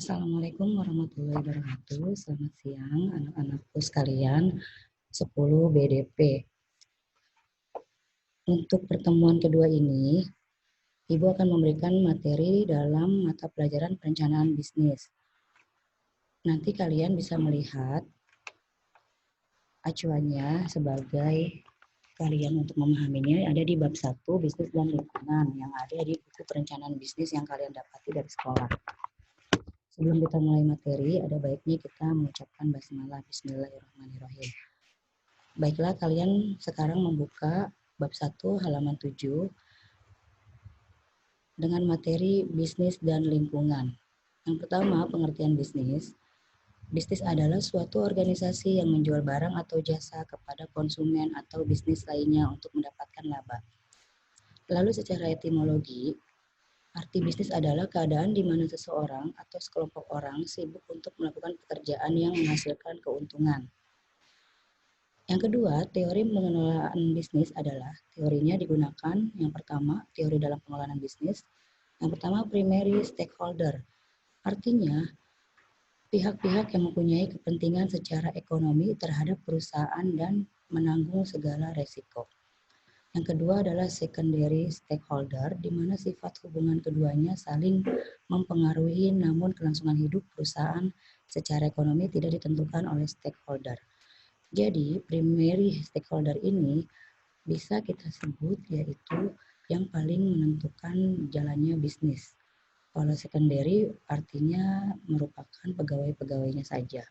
Assalamualaikum warahmatullahi wabarakatuh. Selamat siang anak-anakku sekalian 10 BDP. Untuk pertemuan kedua ini, Ibu akan memberikan materi dalam mata pelajaran perencanaan bisnis. Nanti kalian bisa melihat acuannya sebagai kalian untuk memahaminya ada di bab 1 bisnis dan lingkungan yang ada di buku perencanaan bisnis yang kalian dapati dari sekolah. Sebelum kita mulai materi, ada baiknya kita mengucapkan basmalah, bismillahirrahmanirrahim. Baiklah, kalian sekarang membuka bab 1 halaman 7 dengan materi bisnis dan lingkungan. Yang pertama, pengertian bisnis. Bisnis adalah suatu organisasi yang menjual barang atau jasa kepada konsumen atau bisnis lainnya untuk mendapatkan laba. Lalu secara etimologi, arti bisnis adalah keadaan di mana seseorang atau sekelompok orang sibuk untuk melakukan pekerjaan yang menghasilkan keuntungan. Yang kedua, teori pengelolaan bisnis adalah teorinya digunakan yang pertama, teori dalam pengelolaan bisnis. Yang pertama, primary stakeholder. Artinya, pihak-pihak yang mempunyai kepentingan secara ekonomi terhadap perusahaan dan menanggung segala resiko. Yang kedua adalah secondary stakeholder, di mana sifat hubungan keduanya saling mempengaruhi namun kelangsungan hidup perusahaan secara ekonomi tidak ditentukan oleh stakeholder. Jadi, primary stakeholder ini bisa kita sebut yaitu yang paling menentukan jalannya bisnis. Kalau secondary artinya merupakan pegawai-pegawainya saja.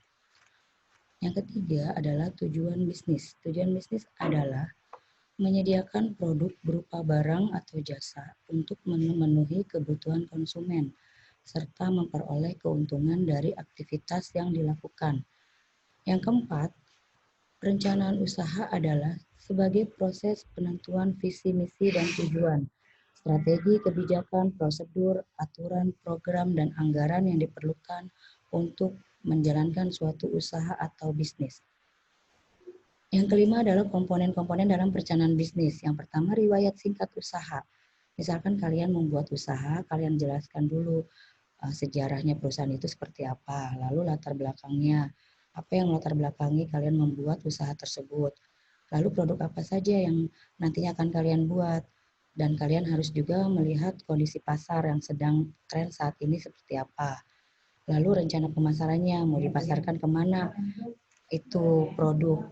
Yang ketiga adalah tujuan bisnis. Tujuan bisnis adalah menyediakan produk berupa barang atau jasa untuk memenuhi kebutuhan konsumen, serta memperoleh keuntungan dari aktivitas yang dilakukan. Yang keempat, perencanaan usaha adalah sebagai proses penentuan visi, misi, dan tujuan, strategi, kebijakan, prosedur, aturan, program, dan anggaran yang diperlukan untuk menjalankan suatu usaha atau bisnis. Yang kelima adalah komponen-komponen dalam perencanaan bisnis. Yang pertama, riwayat singkat usaha. Misalkan kalian membuat usaha, kalian jelaskan dulu sejarahnya perusahaan itu seperti apa, lalu latar belakangnya, apa yang latar belakangi kalian membuat usaha tersebut, lalu produk apa saja yang nantinya akan kalian buat, dan kalian harus juga melihat kondisi pasar yang sedang tren saat ini seperti apa, lalu rencana pemasarannya, mau dipasarkan kemana itu produk.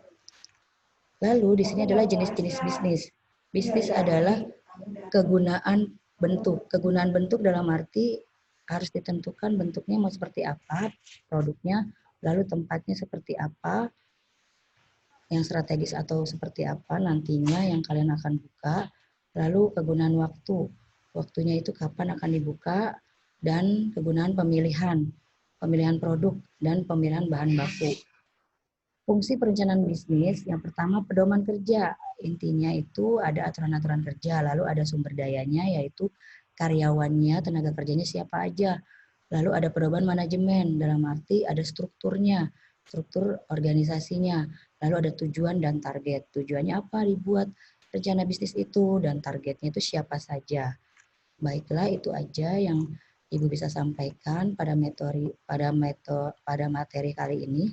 Lalu di sini adalah jenis-jenis bisnis. Bisnis adalah kegunaan bentuk. Kegunaan bentuk dalam arti harus ditentukan bentuknya mau seperti apa, produknya, lalu tempatnya seperti apa, yang strategis atau seperti apa nantinya yang kalian akan buka, lalu kegunaan waktu. Waktunya itu kapan akan dibuka, dan kegunaan pemilihan produk, dan pemilihan bahan baku. Fungsi perencanaan bisnis, yang pertama pedoman kerja. Intinya itu ada aturan-aturan kerja, lalu ada sumber dayanya yaitu karyawannya, tenaga kerjanya siapa aja. Lalu ada pedoman manajemen, dalam arti ada strukturnya, struktur organisasinya. Lalu ada tujuan dan target. Tujuannya apa dibuat rencana bisnis itu, dan targetnya itu siapa saja. Baiklah, itu aja yang Ibu bisa sampaikan pada materi kali ini.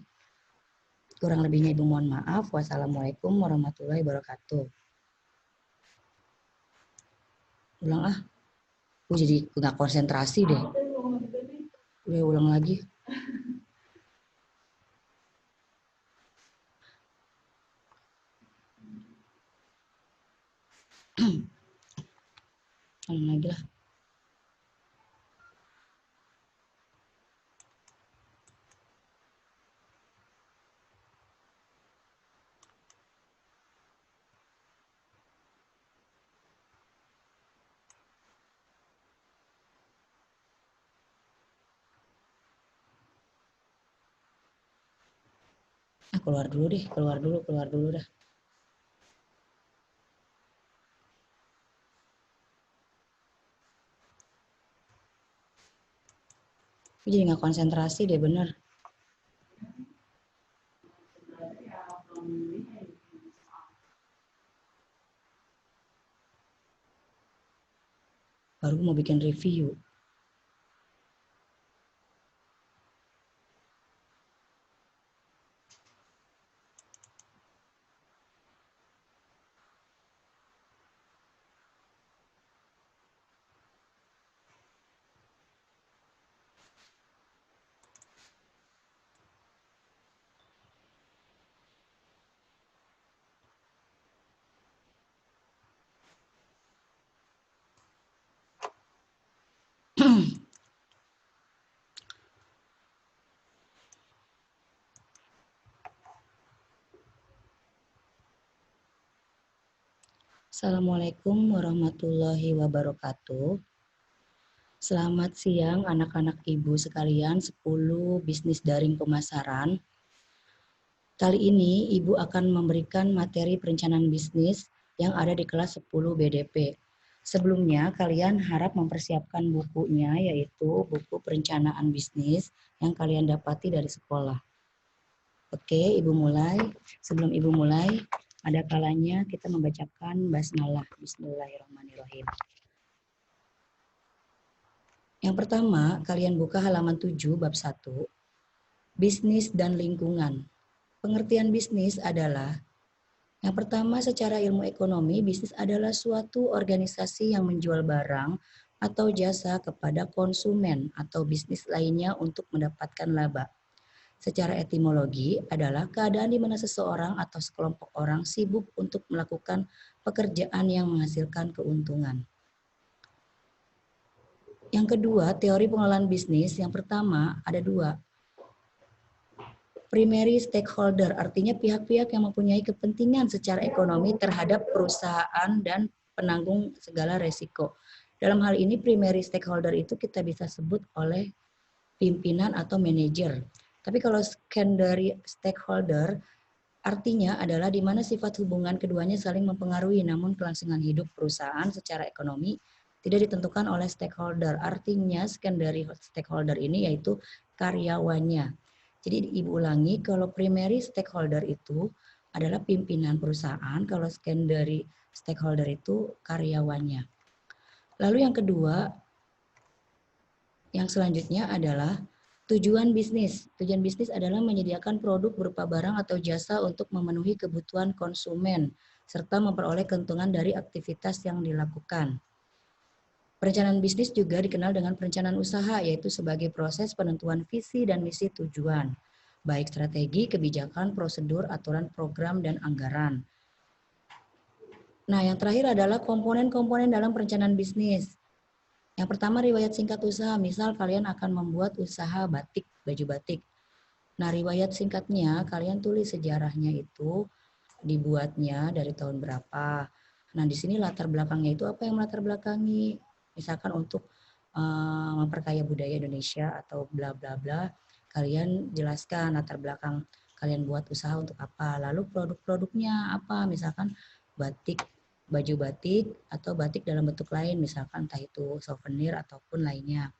Kurang lebihnya Ibu mohon maaf. Wassalamualaikum warahmatullahi wabarakatuh. Ulang ah, gue jadi nggak konsentrasi deh. Udah ulang lagi. Ulang lagi lah. Keluar dulu deh, keluar dulu dah. Gue jadi nggak konsentrasi deh, bener. Baru mau bikin review. Assalamualaikum warahmatullahi wabarakatuh. Selamat siang anak-anak ibu sekalian 10 bisnis daring pemasaran. Kali ini ibu akan memberikan materi perencanaan bisnis yang ada di kelas 10 BDP. Sebelumnya kalian harap mempersiapkan bukunya, yaitu buku perencanaan bisnis yang kalian dapati dari sekolah. Oke, ibu mulai. Sebelum ibu mulai, ada kalanya kita membacakan basmalah. Bismillahirrahmanirrahim. Yang pertama, kalian buka halaman 7 bab 1, bisnis dan lingkungan. Pengertian bisnis adalah, yang pertama, secara ilmu ekonomi, bisnis adalah suatu organisasi yang menjual barang atau jasa kepada konsumen atau bisnis lainnya untuk mendapatkan laba. Secara etimologi adalah keadaan di mana seseorang atau sekelompok orang sibuk untuk melakukan pekerjaan yang menghasilkan keuntungan. Yang kedua, teori pengelolaan bisnis. Yang pertama, ada 2. Primary stakeholder, artinya pihak-pihak yang mempunyai kepentingan secara ekonomi terhadap perusahaan dan penanggung segala resiko. Dalam hal ini, primary stakeholder itu kita bisa sebut oleh pimpinan atau manajer. Tapi kalau secondary stakeholder, artinya adalah di mana sifat hubungan keduanya saling mempengaruhi, namun kelangsungan hidup perusahaan secara ekonomi tidak ditentukan oleh stakeholder. Artinya secondary stakeholder ini yaitu karyawannya. Jadi ibu ulangi, kalau primary stakeholder itu adalah pimpinan perusahaan, kalau secondary stakeholder itu karyawannya. Lalu yang kedua, yang selanjutnya adalah tujuan bisnis. Tujuan bisnis adalah menyediakan produk berupa barang atau jasa untuk memenuhi kebutuhan konsumen, serta memperoleh keuntungan dari aktivitas yang dilakukan. Perencanaan bisnis juga dikenal dengan perencanaan usaha, yaitu sebagai proses penentuan visi dan misi tujuan, baik strategi, kebijakan, prosedur, aturan, program, dan anggaran. Nah, yang terakhir adalah komponen-komponen dalam perencanaan bisnis. Yang pertama, riwayat singkat usaha. Misal kalian akan membuat usaha batik, baju batik. Nah, riwayat singkatnya kalian tulis sejarahnya itu dibuatnya dari tahun berapa. Nah, di sini latar belakangnya itu apa yang melatar belakangi. Misalkan untuk memperkaya budaya Indonesia atau bla bla bla, kalian jelaskan latar belakang kalian buat usaha untuk apa. Lalu produk-produknya apa, misalkan batik, baju batik atau batik dalam bentuk lain, misalkan entah itu souvenir ataupun lainnya.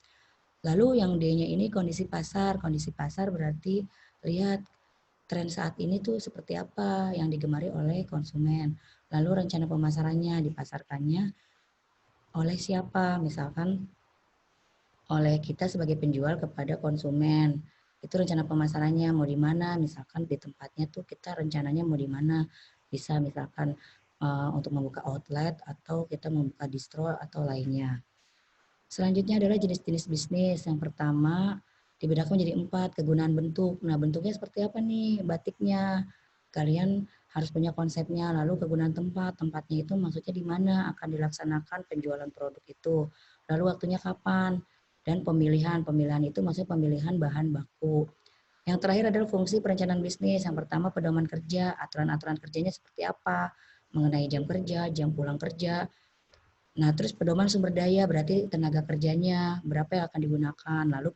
Lalu yang D-nya ini kondisi pasar. Kondisi pasar berarti lihat tren saat ini tuh seperti apa yang digemari oleh konsumen. Lalu rencana pemasarannya, dipasarkannya oleh siapa, misalkan oleh kita sebagai penjual kepada konsumen. Itu rencana pemasarannya mau di mana, misalkan di tempatnya tuh kita rencananya mau di mana. Bisa misalkan untuk membuka outlet atau kita membuka distro atau lainnya. Selanjutnya adalah jenis-jenis bisnis. Yang pertama dibedakan menjadi 4, kegunaan bentuk. Nah, bentuknya seperti apa nih batiknya? Kalian harus punya konsepnya. Lalu kegunaan tempat. Tempatnya itu maksudnya di mana akan dilaksanakan penjualan produk itu. Lalu waktunya kapan? Dan pemilihan. Pemilihan itu maksudnya pemilihan bahan baku. Yang terakhir adalah fungsi perencanaan bisnis. Yang pertama pedoman kerja. Aturan-aturan kerjanya seperti apa? Mengenai jam kerja, jam pulang kerja. Nah, terus pedoman sumber daya berarti tenaga kerjanya, berapa yang akan digunakan. Lalu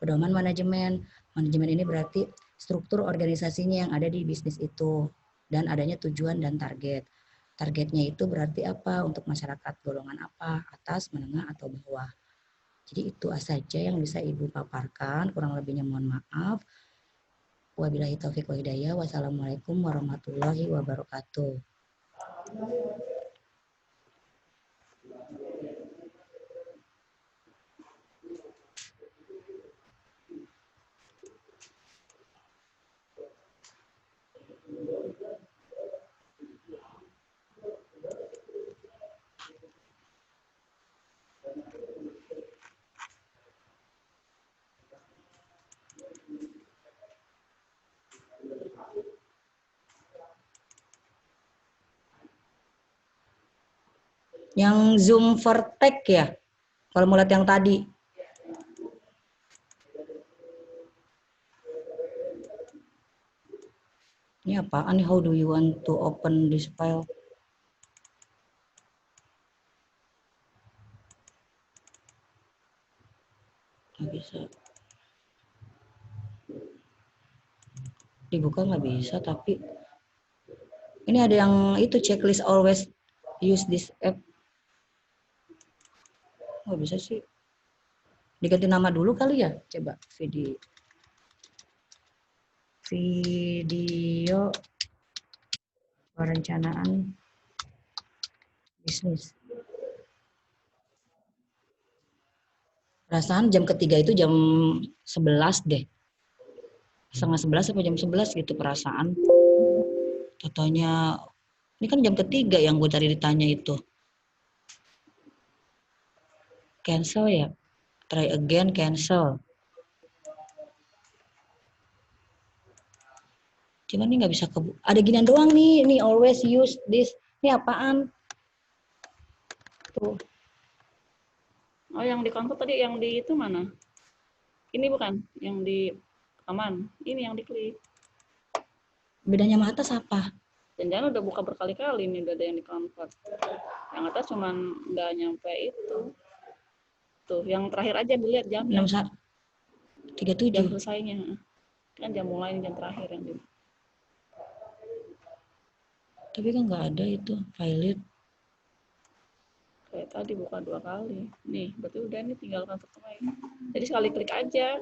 pedoman manajemen. Manajemen ini berarti struktur organisasinya yang ada di bisnis itu. Dan adanya tujuan dan target. Targetnya itu berarti apa? Untuk masyarakat golongan apa? Atas, menengah, atau bawah. Jadi itu saja yang bisa Ibu paparkan. Kurang lebihnya mohon maaf. Wabillahi taufiq wa hidayah. Wassalamualaikum warahmatullahi wabarakatuh. Yang Zoom Vertex ya, kalau mau lihat yang tadi. Ini apaan nih? How do you want to open this file? Dibuka nggak bisa, tapi ini ada yang itu checklist always use this app. Nggak bisa sih. Diganti nama dulu kali ya. Coba video perencanaan bisnis. Perasaan jam ketiga itu jam 11 deh. Setengah 11 atau jam 11 gitu perasaan. Totonya, ini kan jam ketiga yang gue tadi ditanya itu. Cancel ya? Try again, cancel. Cuman ini nggak bisa ada ginian doang nih. Ini always use this. Ini apaan? Tuh. Oh, yang di kantor tadi, yang di itu mana? Ini bukan, yang di aman. Ini yang diklik. Bedanya sama atas apa? Jangan-jangan udah buka berkali-kali nih, udah ada yang di convert. Yang atas cuman nggak nyampe itu. Tuh, yang terakhir aja dilihat jamnya. 37. Jam selesainya. Kan jam mulai, jam terakhir yang di. Tapi kan nggak ada itu, valid. Kayak tadi buka 2 kali. Nih, berarti udah nih, tinggal convert main. Jadi sekali klik aja.